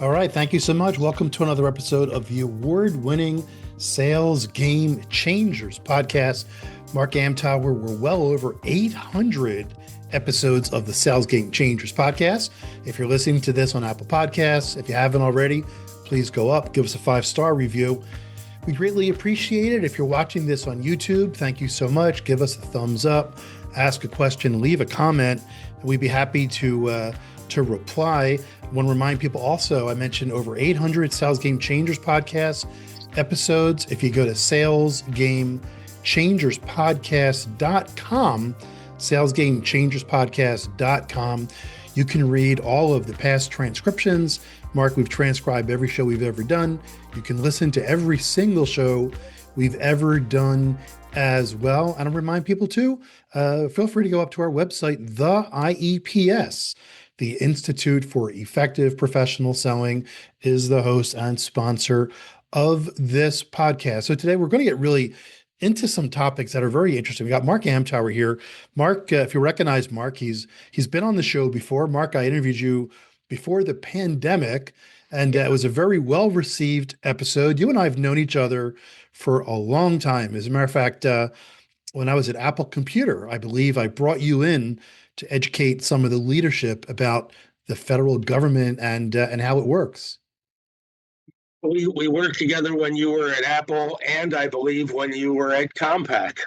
All right, thank you so much. Welcome to another episode of the award-winning Sales Game Changers podcast. Mark Amtower, we're well over 800 episodes of the Sales Game Changers podcast. If you're listening to this on Apple Podcasts, if you haven't already, please go up, give us a 5-star review. We greatly appreciate it. If you're watching this on YouTube, thank you so much. Give us a thumbs up, ask a question, leave a comment, and we'd be happy to reply. I want to remind people also, I mentioned over 800 Sales Game Changers podcast episodes. If you go to salesgamechangerspodcast.com, salesgamechangerspodcast.com, you can read all of the past transcriptions. Mark, we've transcribed every show we've ever done. You can listen to every single show we've ever done as well. And I remind people too, feel free to go up to our website, the IEPS. The Institute for Effective Professional Selling is the host and sponsor of this podcast. So today we're going to get really into some topics that are very interesting. We got Mark Amtower here. Mark, if you recognize Mark, he's been on the show before. Mark, I interviewed you before the pandemic, and it was a very well-received episode. You and I have known each other for a long time. As a matter of fact, when I was at Apple Computer, I believe I brought you in to educate some of the leadership about the federal government and how it works. We worked together when you were at Apple, and I believe when you were at Compaq.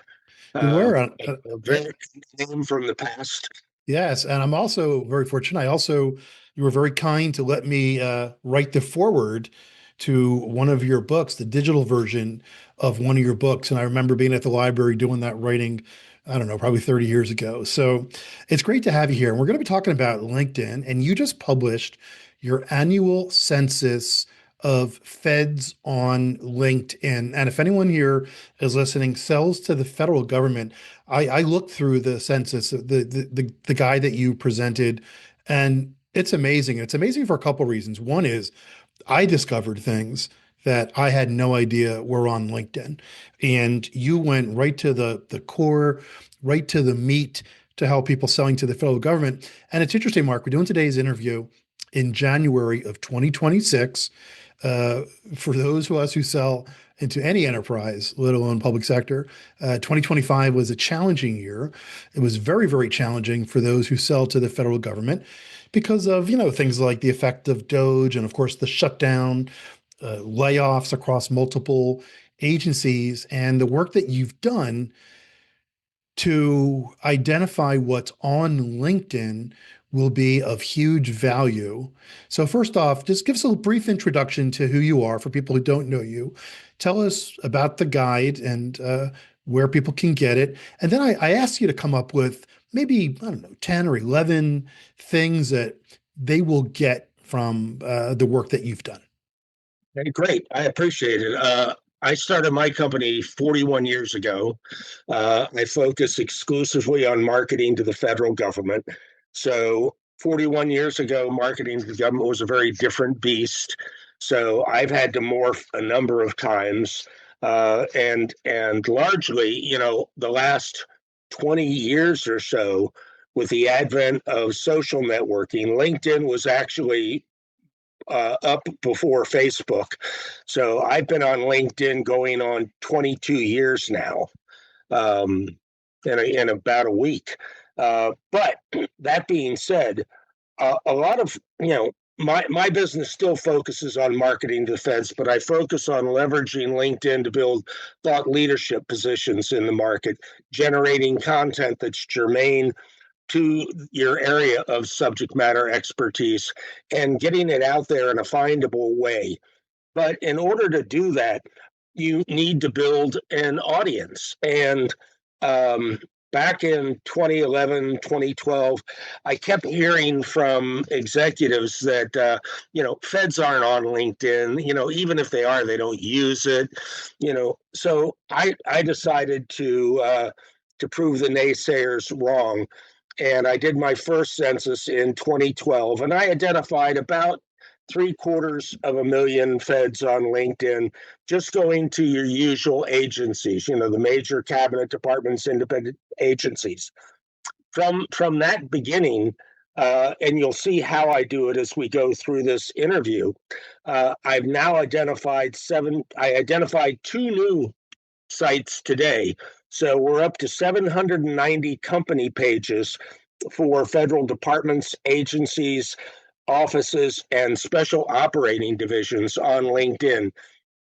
We were A very name from the past. Yes, and I'm also very fortunate. You were very kind to let me write the foreword to one of your books, the digital version of one of your books. And I remember being at the library doing that writing, I don't know, probably 30 years ago. So it's great to have you here. And we're going to be talking about LinkedIn. And you just published your annual census of feds on LinkedIn. And if anyone here is listening, sells to the federal government, I looked through the census, the guide that you presented, and it's amazing. It's amazing for a couple of reasons. One is I discovered things that I had no idea were on LinkedIn. And you went right to the core, right to the meat to help people selling to the federal government. And it's interesting, Mark, we're doing today's interview in January of 2026. For those of us who sell into any enterprise, let alone public sector, 2025 was a challenging year. It was very, very challenging for those who sell to the federal government because of, things like the effect of DOGE and, of course, the shutdown, layoffs across multiple agencies, and the work that you've done to identify what's on LinkedIn will be of huge value. So first off, just give us a brief introduction to who you are for people who don't know you. Tell us about the guide and where people can get it. And then I asked you to come up with maybe, 10 or 11 things that they will get from the work that you've done. Okay, great. I appreciate it. I started my company 41 years ago. I focus exclusively on marketing to the federal government. So 41 years ago, marketing to the government was a very different beast. So I've had to morph a number of times. And largely, the last 20 years or so, with the advent of social networking, LinkedIn was actually up before Facebook. So I've been on LinkedIn going on 22 years now, in about a week. But that being said, a lot of, my business still focuses on marketing to the feds, but I focus on leveraging LinkedIn to build thought leadership positions in the market, generating content that's germane to your area of subject matter expertise and getting it out there in a findable way. But in order to do that, you need to build an audience. And back in 2011, 2012, I kept hearing from executives that, feds aren't on LinkedIn. Even if they are, they don't use it. So I decided to prove the naysayers wrong. And I did my first census in 2012, and I identified about 750,000 feds on LinkedIn, just going to your usual agencies, the major cabinet departments, independent agencies. From that beginning, And you'll see how I do it as we go through this interview. I've now identified I identified two new sites today. So we're up to 790 company pages for federal departments, agencies, offices, and special operating divisions on LinkedIn.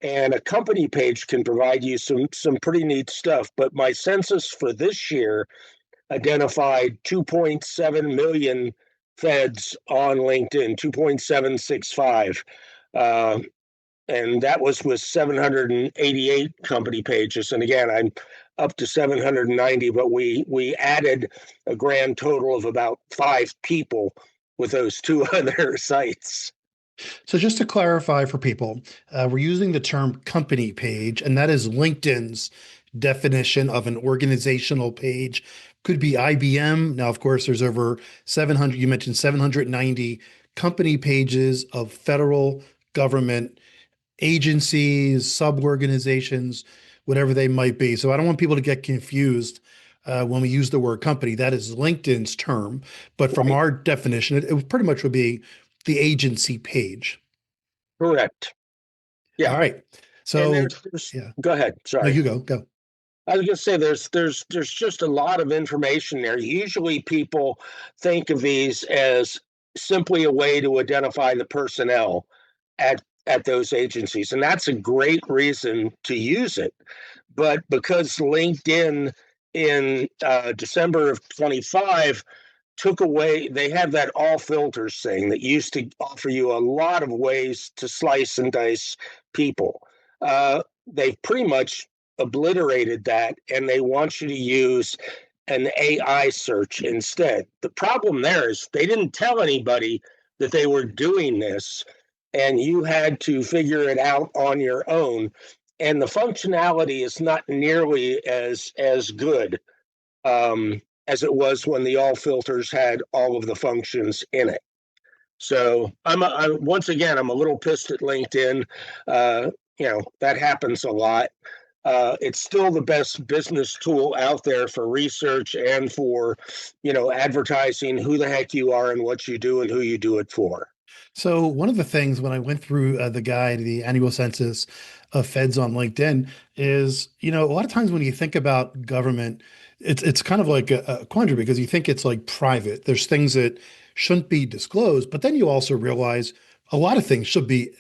And a company page can provide you some pretty neat stuff. But my census for this year identified 2.7 million feds on LinkedIn, 2.765. Uh, and that was with 788 company pages. And again, I'm up to 790, but we added a grand total of about 5 people with those two other sites. So just to clarify for people, we're using the term company page, and that is LinkedIn's definition of an organizational page. Could be IBM. Now, of course, there's over 700, you mentioned 790 company pages of federal government agencies, sub-organizations, whatever they might be. So I don't want people to get confused when we use the word company. That is LinkedIn's term. But from Right. our definition, it pretty much would be the agency page. Correct. All Yeah. right. And So, yeah, go ahead. no, Sorry. you go, go. I was going to say there's just a lot of information there. Usually people think of these as simply a way to identify the personnel at those agencies, and that's a great reason to use it. But because LinkedIn in December of 25 took away, they have that all filters thing that used to offer you a lot of ways to slice and dice people. They've pretty much obliterated that, and they want you to use an AI search instead. The problem there is they didn't tell anybody that they were doing this, and you had to figure it out on your own. And the functionality is not nearly as good as it was when the all filters had all of the functions in it. So once again, I'm a little pissed at LinkedIn. That happens a lot. It's still the best business tool out there for research and for, advertising who the heck you are and what you do and who you do it for. So one of the things when I went through the guide, the annual census of feds on LinkedIn, is a lot of times when you think about government, it's kind of like a quandary because you think it's like private. There's things that shouldn't be disclosed, but then you also realize a lot of things should be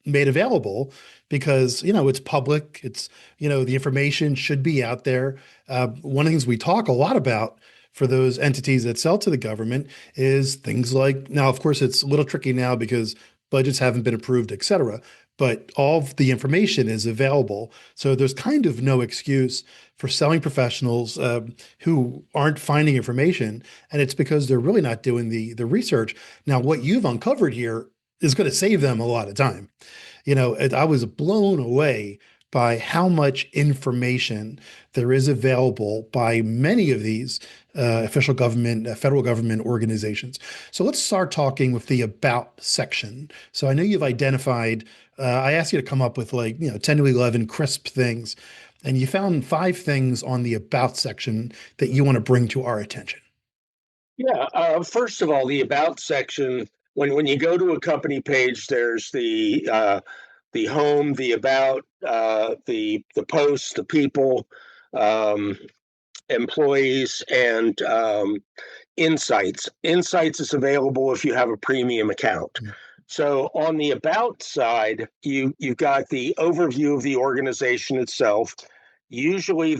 made available because it's public. It's the information should be out there. One of the things we talk a lot about for those entities that sell to the government is things like, now, of course, it's a little tricky now because budgets haven't been approved, et cetera, but all of the information is available. So there's kind of no excuse for selling professionals who aren't finding information. And it's because they're really not doing the research. Now, what you've uncovered here is going to save them a lot of time. I was blown away by how much information there is available by many of these official government, federal government organizations. So let's start talking with the about section. So I know you've identified, I asked you to come up with 10 to 11 crisp things, and you found 5 things on the about section that you want to bring to our attention. Yeah. First of all, the about section. When you go to a company page, there's the home, the about, the posts, the people, um, employees, and insights. Insights is available if you have a premium account. So on the about side, you've got the overview of the organization itself. Usually,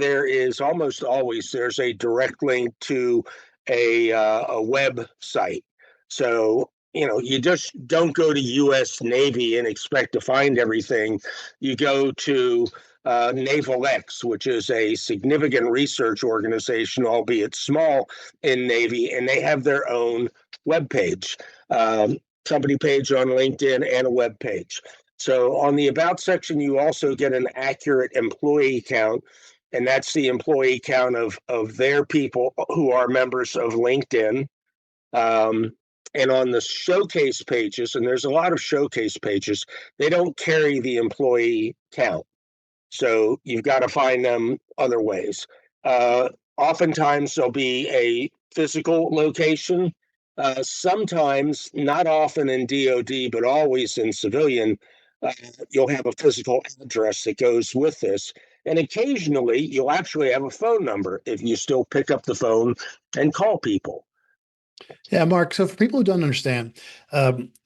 almost always there's a direct link to a website. So you just don't go to U.S. Navy and expect to find everything. You go to Naval X, which is a significant research organization, albeit small, in Navy, and they have their own web page, company page on LinkedIn, and a web page. So on the about section, you also get an accurate employee count, and that's the employee count of their people who are members of LinkedIn. Um, and on the showcase pages, and there's a lot of showcase pages, they don't carry the employee count. So you've got to find them other ways. Oftentimes there'll be a physical location Sometimes, not often in DoD, but always in civilian, uh, you'll have a physical address that goes with this. And occasionally, you'll actually have a phone number if you still pick up the phone and call people. Yeah, Mark. So for people who don't understand,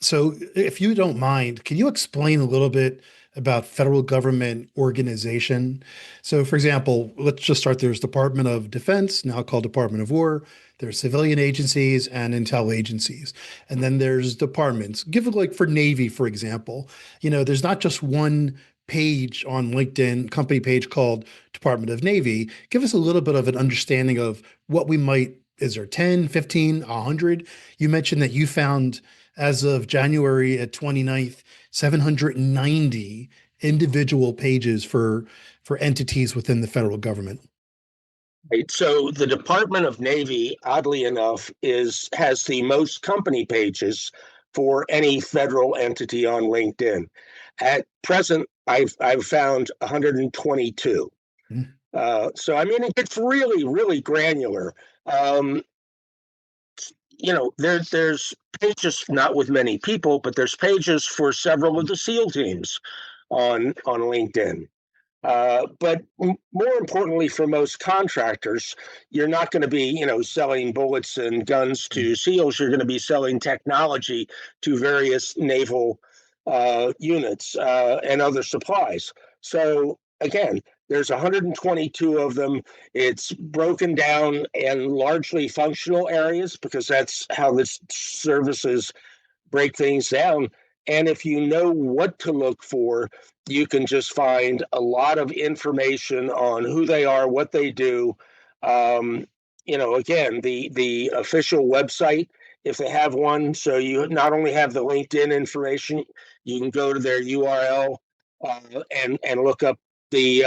so if you don't mind, can you explain a little bit about federal government organization? So, for example, let's just start. There's Department of Defense, now called Department of War. There's civilian agencies and intel agencies, and then there's departments. Give it like for Navy, for example. There's not just one page on LinkedIn, company page called Department of Navy. Give us a little bit of an understanding of what we might is there 10, 15, 100? You mentioned that you found, as of January at 29th, 790 individual pages for entities within the federal government. Right. So the Department of Navy, oddly enough, is has the most company pages for any federal entity on LinkedIn. At present, I've found 122. Mm. So I mean, it gets really, really granular. Um, there's pages not with many people, but there's pages for several of the SEAL teams on LinkedIn. But more importantly, for most contractors, you're not going to be, selling bullets and guns to SEALs. You're going to be selling technology to various naval units and other supplies. So again, there's 122 of them. It's broken down in largely functional areas because that's how this services break things down. And if you know what to look for, you can just find a lot of information on who they are, what they do. Um, again, the official website, if they have one, so you not only have the LinkedIn information, you can go to their URL and look up the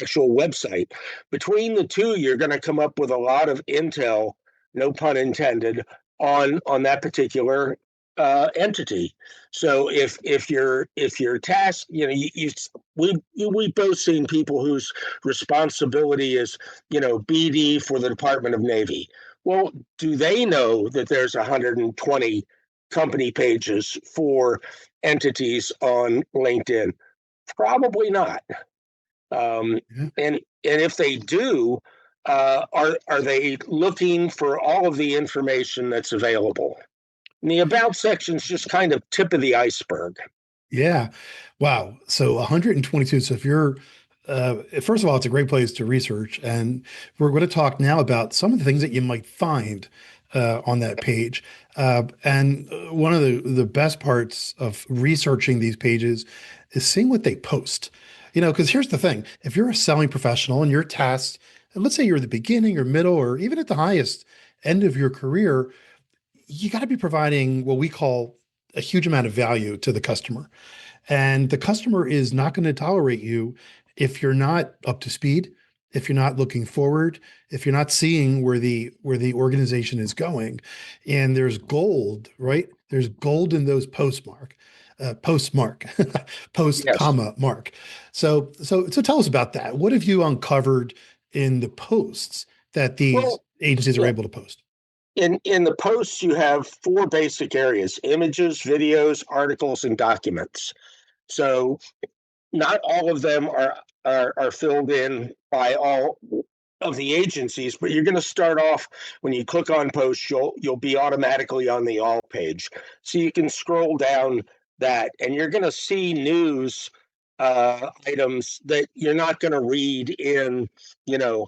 actual website. Between the two, you're going to come up with a lot of intel, no pun intended, on that particular entity. So if you're tasked, we both seen people whose responsibility is BD for the Department of Navy. Well, do they know that there's 120 company pages for entities on LinkedIn? Probably not. Um, Yeah. and if they do, are they looking for all of the information that's available? And the about section is just kind of tip of the iceberg. Yeah. Wow. So 122. So if you're, first of all, it's a great place to research. And we're going to talk now about some of the things that you might find on that page. And one of the best parts of researching these pages is seeing what they post. Because here's the thing, if you're a selling professional and you're tasked, and let's say you're at the beginning or middle or even at the highest end of your career, you got to be providing what we call a huge amount of value to the customer. And the customer is not going to tolerate you if you're not up to speed, if you're not looking forward, if you're not seeing where the organization is going. And there's gold, right? There's gold in those postmark, post Yes. comma mark. So tell us about that. What have you uncovered in the posts that these Well, agencies are yeah. able to post? In the posts, you have four basic areas: images, videos, articles, and documents. So not all of them are filled in by all of the agencies, but you're going to start off when you click on post, you'll be automatically on the all page, so you can scroll down that, and you're going to see news items that you're not going to read in you know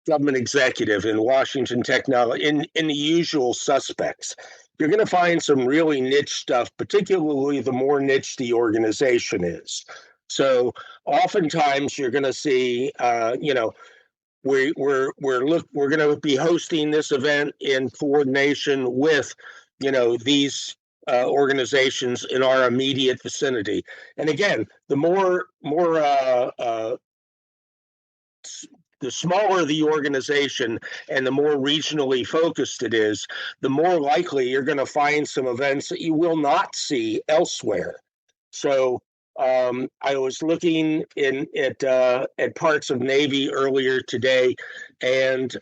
government executive in Washington technology in the usual suspects. You're going to find some really niche stuff, particularly the more niche the organization is. So oftentimes you're going to see, we're going to be hosting this event in coordination with, these organizations in our immediate vicinity. And again, the smaller the organization and the more regionally focused it is, the more likely you're going to find some events that you will not see elsewhere. So I was looking at parts of Navy earlier today, and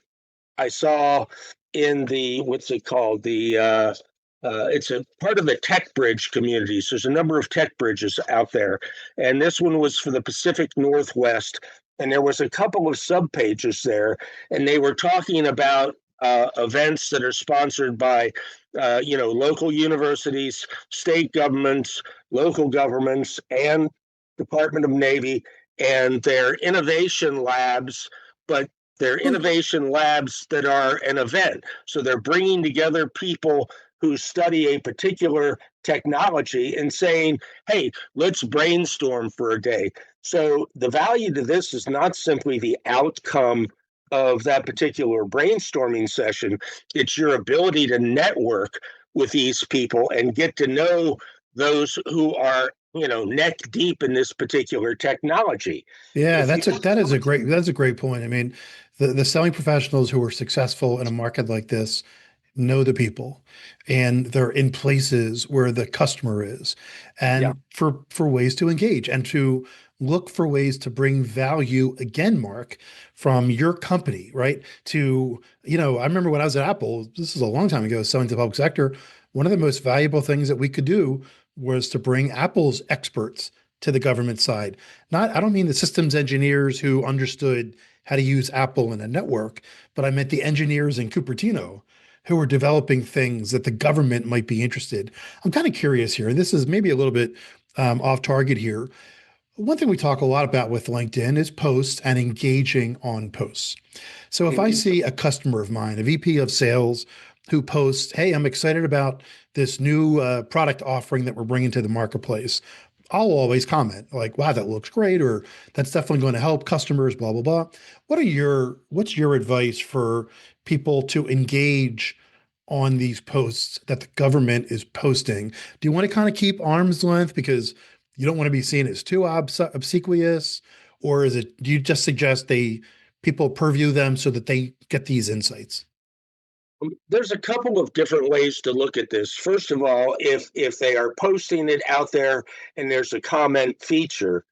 I saw in the, what's it called? It's a part of the Tech Bridge communities. There's a number of tech bridges out there, and this one was for the Pacific Northwest. And there was a couple of sub pages there, and they were talking about events that are sponsored by, local universities, state governments, local governments, and Department of Navy, and their innovation labs, but they're innovation labs that are an event. So they're bringing together people who study a particular technology and saying, hey, let's brainstorm for a day. So the value to this is not simply the outcome of that particular brainstorming session, it's your ability to network with these people and get to know those who are, neck deep in this particular technology. Yeah, If you that's a great point. I mean, the selling professionals who are successful in a market like this know the people and they're in places where the customer is Yeah. and for ways to engage and to look for ways to bring value again, Mark, from your company, right? I remember when I was at Apple, this is a long time ago, selling to the public sector, one of the most valuable things that we could do was to bring Apple's experts to the government side. I don't mean the systems engineers who understood how to use Apple in a network, but I meant the engineers in Cupertino who are developing things that the government might be interested. I'm kind of curious here, and this is maybe a little bit off target here. One thing we talk a lot about with LinkedIn is posts and engaging on posts. So if I Mhm. see a customer of mine, a VP of sales, who posts, "Hey, I'm excited about this new product offering that we're bringing to the marketplace," I'll always comment like, "Wow, that looks great," or "That's definitely going to help customers." Blah blah blah. What's your advice for people to engage on these posts that the government is posting? Do you want to kind of keep arm's length because you don't want to be seen as too obsequious, or do you just suggest people purview them so that they get these insights? There's a couple of different ways to look at this. First of all, if they are posting it out there and there's a comment feature,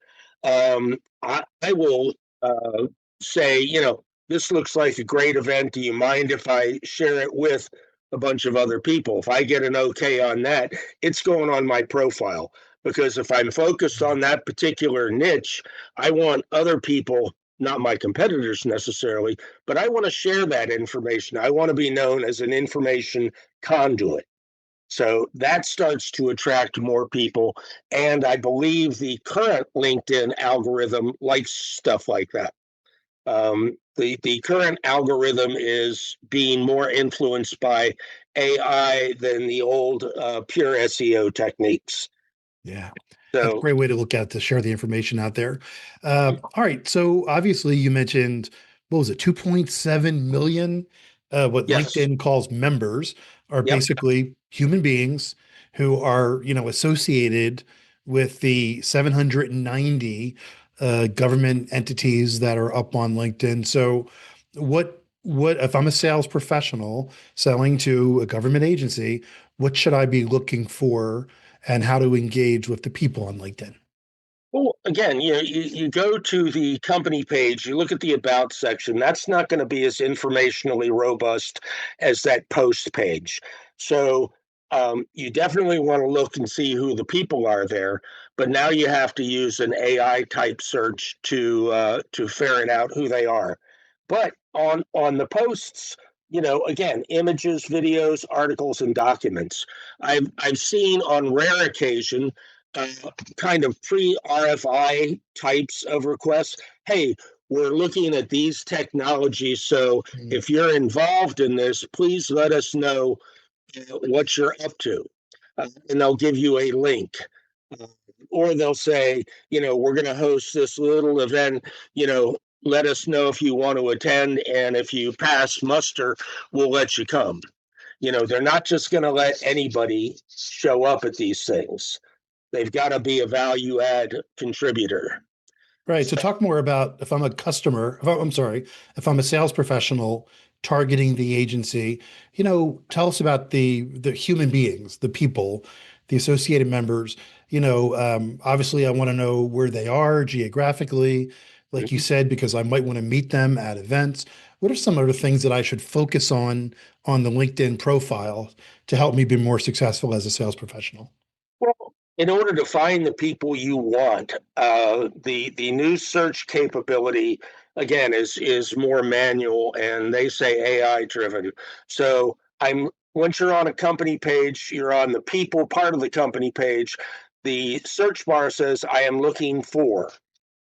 I will say, this looks like a great event. Do you mind if I share it with a bunch of other people? If I get an okay on that, it's going on my profile. Because if I'm focused on that particular niche, I want other people, not my competitors necessarily, but I want to share that information. I want to be known as an information conduit. So that starts to attract more people. And I believe the current LinkedIn algorithm likes stuff like that. The current algorithm is being more influenced by AI than the old pure SEO techniques. Yeah, that's a So, great way to look at to share the information out there. All right, so obviously you mentioned what was it, 2.7 million? What yes, LinkedIn calls members are yep. basically human beings who are associated with the 790 government entities that are up on LinkedIn. So, what if I'm a sales professional selling to a government agency? What should I be looking for? And how to engage with the people on LinkedIn. Well, again, you go to the company page, you look at the about section. That's not going to be as informationally robust as that post page. So you definitely want to look and see who the people are there. But now you have to use an AI type search to ferret out who they are. But on the posts, again, images, videos, articles, and documents. I've seen on rare occasion uh, kind of pre-RFI types of requests. Hey, we're looking at these technologies. So Mm. if you're involved in this, please let us know what you're up to. And they'll give you a link. Uh, or they'll say, we're going to host this little event, let us know if you want to attend. And if you pass muster, we'll let you come. They're not just going to let anybody show up at these things. They've got to be a value add contributor. Right. So talk more about if I'm a customer, I'm sorry, if I'm a sales professional targeting the agency, tell us about the human beings, the people, the associated members. Obviously I want to know where they are geographically, like you Mhm. said, because I might want to meet them at events. what are some other things that I should focus on the LinkedIn profile to help me be more successful as a sales professional? Well, in order to find the people you want, the new search capability again is more manual, and they say AI driven. So I'm once you're on a company page, you're on the people part of the company page. The search bar says, "I am looking for."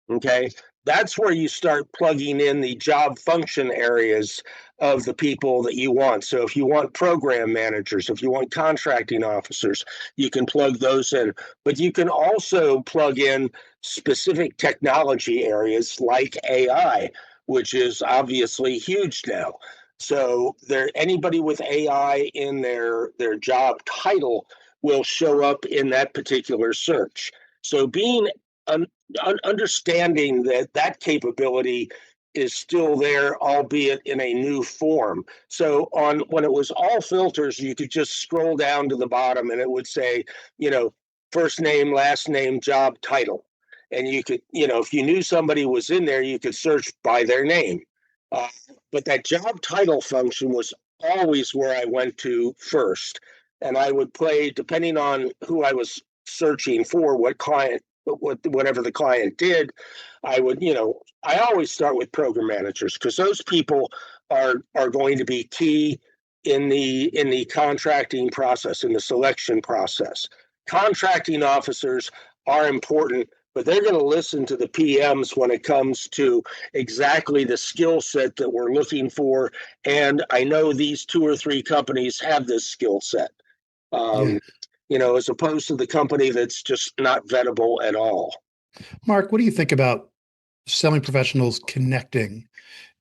Okay. That's where you start plugging in the job function areas of the people that you want. So if you want program managers, if you want contracting officers, you can plug those in. But you can also plug in specific technology areas like AI, which is obviously huge now. So there anybody with AI in their job title will show up in that particular search. So being un, understanding that that capability is still there, albeit in a new form. So on when it was all filters, you could just scroll down to the bottom and it would say, you know, first name, last name, job title. And you could, if you knew somebody was in there, you could search by their name. Uh, but that job title function was always where I went to first. And I would play, depending on who I was searching for, what client, whatever the client did, I would, I always start with program managers because those people are going to be key in the contracting process, in the selection process. Contracting officers are important, but they're going to listen to the PMs when it comes to exactly the skill set that we're looking for. And I know these two or three companies have this skill set. Yeah. Um, as opposed to the company that's just not vettable at all. Mark, what do you think about selling professionals connecting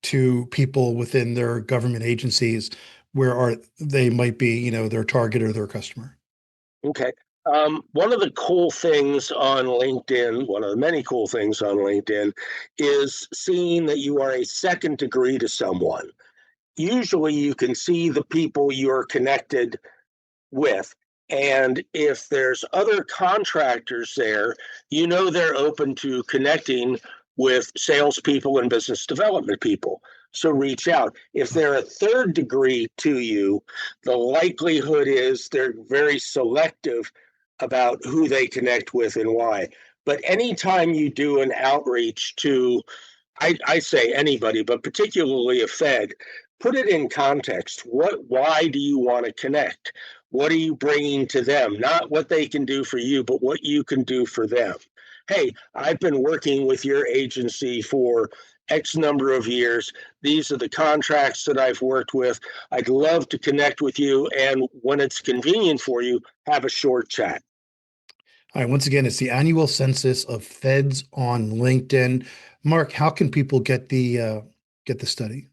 to people within their government agencies where are they might be, their target or their customer? Okay. One of the cool things on LinkedIn, one of the many cool things on LinkedIn, is seeing that you are a second degree to someone. Usually you can see the people you're connected with. And if there's other contractors there, they're open to connecting with salespeople and business development people. So reach out. If they're a third degree to you, the likelihood is they're very selective about who they connect with and why. But anytime you do an outreach to I say anybody, but particularly a Fed, put it in context. Why do you want to connect? What are you bringing to them? Not what they can do for you, but what you can do for them. Hey, I've been working with your agency for X number of years. These are the contracts that I've worked with. I'd love to connect with you. And when it's convenient for you, have a short chat. All right, once again, it's the annual census of feds on LinkedIn. Mark, how can people get the study?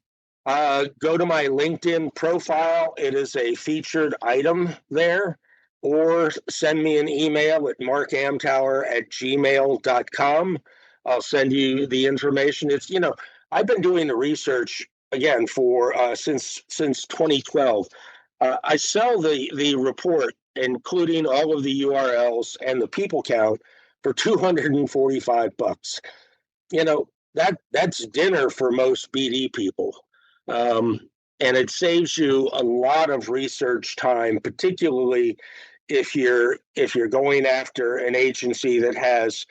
Go to my LinkedIn profile. It is a featured item there, or send me an email at markamtower@gmail.com. I'll send you the information. I've been doing the research again for since 2012. I sell the report, including all of the URLs and the people count, for $245. That's dinner for most BD people. Um, and it saves you a lot of research time, particularly if you're going after an agency that has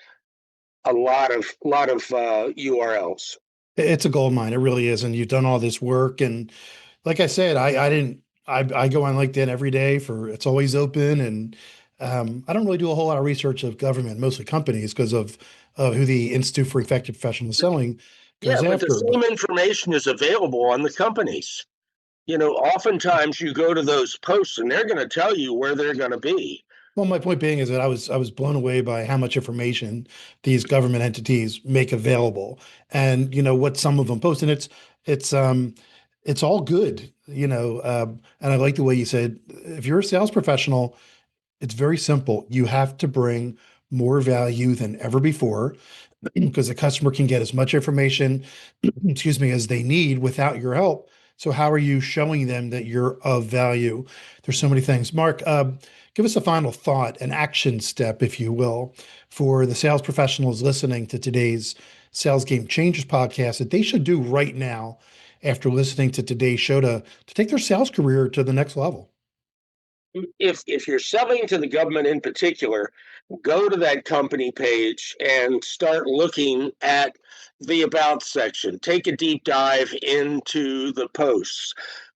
a lot of URLs. It's a gold mine. It really is. And you've done all this work. And like I said, I didn't, I go on LinkedIn every day for it's always open. And I don't really do a whole lot of research of government, mostly companies, because of who the Institute for Effective Professional Selling Yeah, goes but the after. same But information is available on the companies. Oftentimes you go to those posts and they're going to tell you where they're going to be. well, my point being is that I was blown away by how much information these government entities make available, and what some of them post, and it's all good, and I like the way you said if you're a sales professional, it's very simple. You have to bring more value than ever before because the customer can get as much information, excuse me, as they need without your help. So how are you showing them that you're of value? There's so many things. Mark, give us a final thought, an action step, if you will, for the sales professionals listening to today's Sales Game Changers podcast that they should do right now after listening to today's show to take their sales career to the next level? If you're selling to the government in particular, go to that company page and start looking at the about section. Take a deep dive into the posts,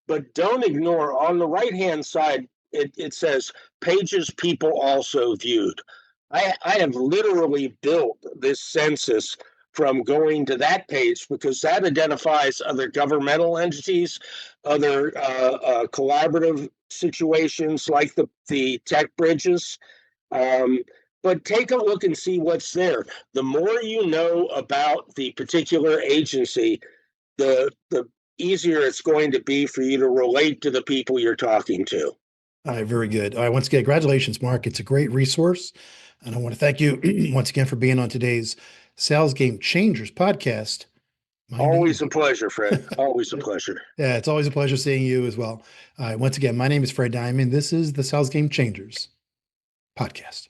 but don't ignore on the right hand side. It says pages people also viewed. I have literally built this census from going to that page because that identifies other governmental entities, other collaborative situations like the tech bridges. Um, but take a look and see what's there. The more you know about the particular agency, the easier it's going to be for you to relate to the people you're talking to. All right, very good. All right, once again, congratulations, Mark. It's a great resource. And I want to thank you once again for being on today's Sales Game Changers podcast. My name, Always a pleasure, Fred. Always a pleasure. yeah, it's always a pleasure seeing you as well. All right, once again, my name is Fred Diamond. This is the Sales Game Changers podcast.